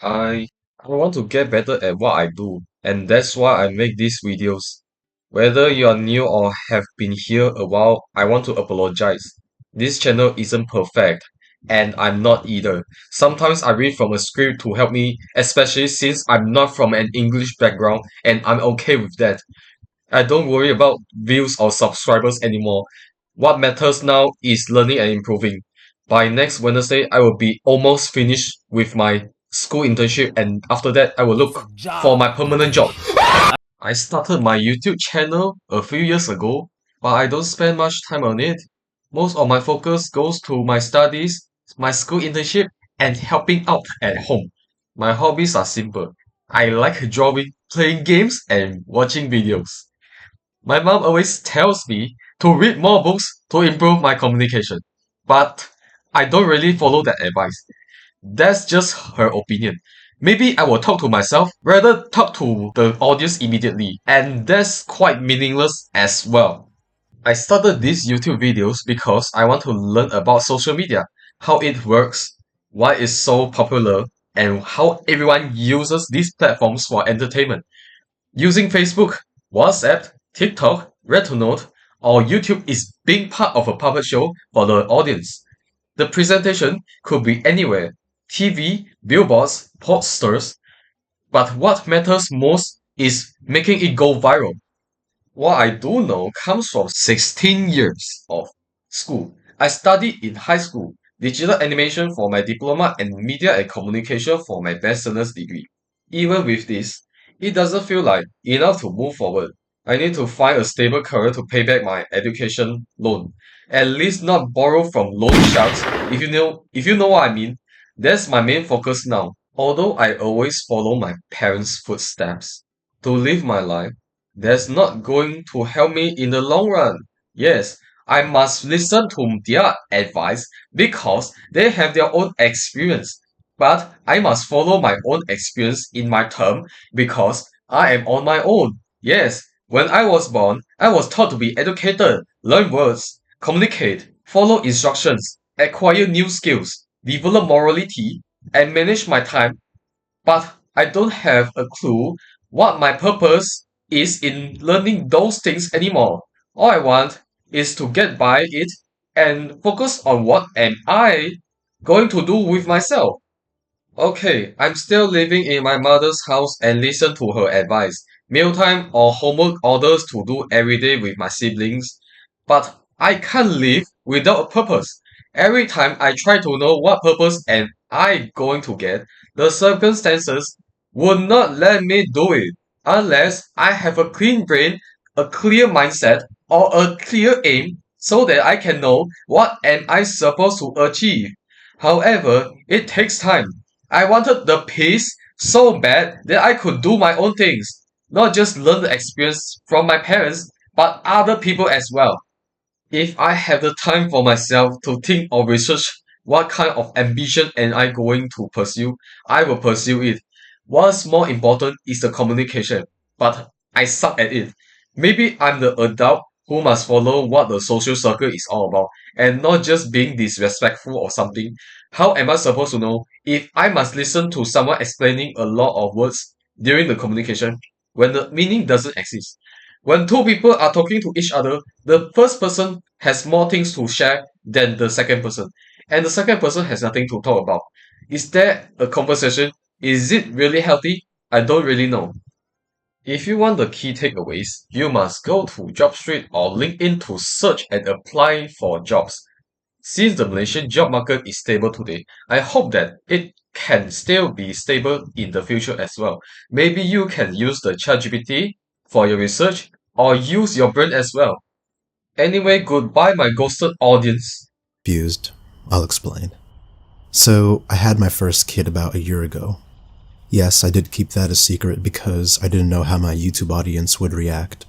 I I want to get better at what I do, and that's why I make these videos. Whether you are new or have been here a while, I want to apologize. This channel isn't perfect, and I'm not either. Sometimes I read from a script to help me, especially since I'm not from an English background, and I'm okay with that. I don't worry about views or subscribers anymore. What matters now is learning and improving. By next Wednesday, I will be almost finished with my school internship, and after that, I will look for my permanent job. I started my YouTube channel a few years ago, but I don't spend much time on it. Most of my focus goes to my studies, my school internship, and helping out at home. My hobbies are simple. I like drawing, playing games, and watching videos. My mom always tells me to read more books to improve my communication, but I don't really follow that advice. That's just her opinion. Maybe I will talk to myself rather talk to the audience immediately, and that's quite meaningless as well. I started these YouTube videos because I want to learn about social media, how it works, why it's so popular, and how everyone uses these platforms for entertainment. Using Facebook, WhatsApp, TikTok, Retinote, or YouTube is being part of a puppet show for the audience. The presentation could be anywhere: TV, billboards, posters, but what matters most is making it go viral. What I do know comes from 16 years of school. I studied in high school digital animation for my diploma and media and communication for my bachelor's degree. Even with this, it doesn't feel like enough to move forward. I need to find a stable career to pay back my education loan. At least not borrow from loan sharks, if you know what I mean. That's my main focus now. Although I always follow my parents' footsteps to live my life, that's not going to help me in the long run. Yes, I must listen to their advice because they have their own experience. But I must follow my own experience in my term because I am on my own. Yes, when I was born, I was taught to be educated, learn words, communicate, follow instructions, acquire new skills, develop morality, and manage my time, but I don't have a clue what my purpose is in learning those things anymore. All I want is to get by it and focus on what am I going to do with myself. Okay, I'm still living in my mother's house and listen to her advice. Mealtime or homework orders to do every day with my siblings. But I can't live without a purpose. Every time I try to know what purpose am I going to get, the circumstances would not let me do it unless I have a clean brain, a clear mindset, or a clear aim so that I can know what am I supposed to achieve. However, it takes time. I wanted the peace so bad that I could do my own things, not just learn the experience from my parents, but other people as well. If I have the time for myself to think or research what kind of ambition am I going to pursue, I will pursue it. What's more important is the communication, but I suck at it. Maybe I'm the adult who must follow what the social circle is all about and not just being disrespectful or something. How am I supposed to know if I must listen to someone explaining a lot of words during the communication when the meaning doesn't exist? When two people are talking to each other, the first person has more things to share than the second person, and the second person has nothing to talk about. Is there a conversation? Is it really healthy? I don't really know. If you want the key takeaways, you must go to JobStreet or LinkedIn to search and apply for jobs. Since the Malaysian job market is stable today, I hope that it can still be stable in the future as well. Maybe you can use the ChatGPT for your research or use your brain as well. Anyway, goodbye, my ghosted audience. Confused. I'll explain. So, I had my first kid about a year ago. Yes, I did keep that a secret because I didn't know how my YouTube audience would react.